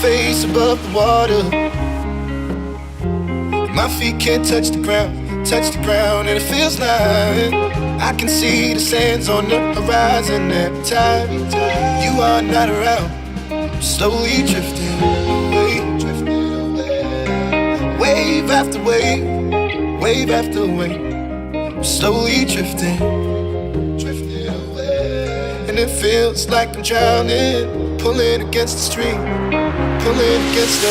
face above the water. My feet can't touch the ground, and it feels like I can see the sands on the horizon every time you are not around. I'm slowly drifting away, wave after wave, wave after wave. I'm slowly drifting away, and it feels like I'm drowning, pulling against the stream, pulling against the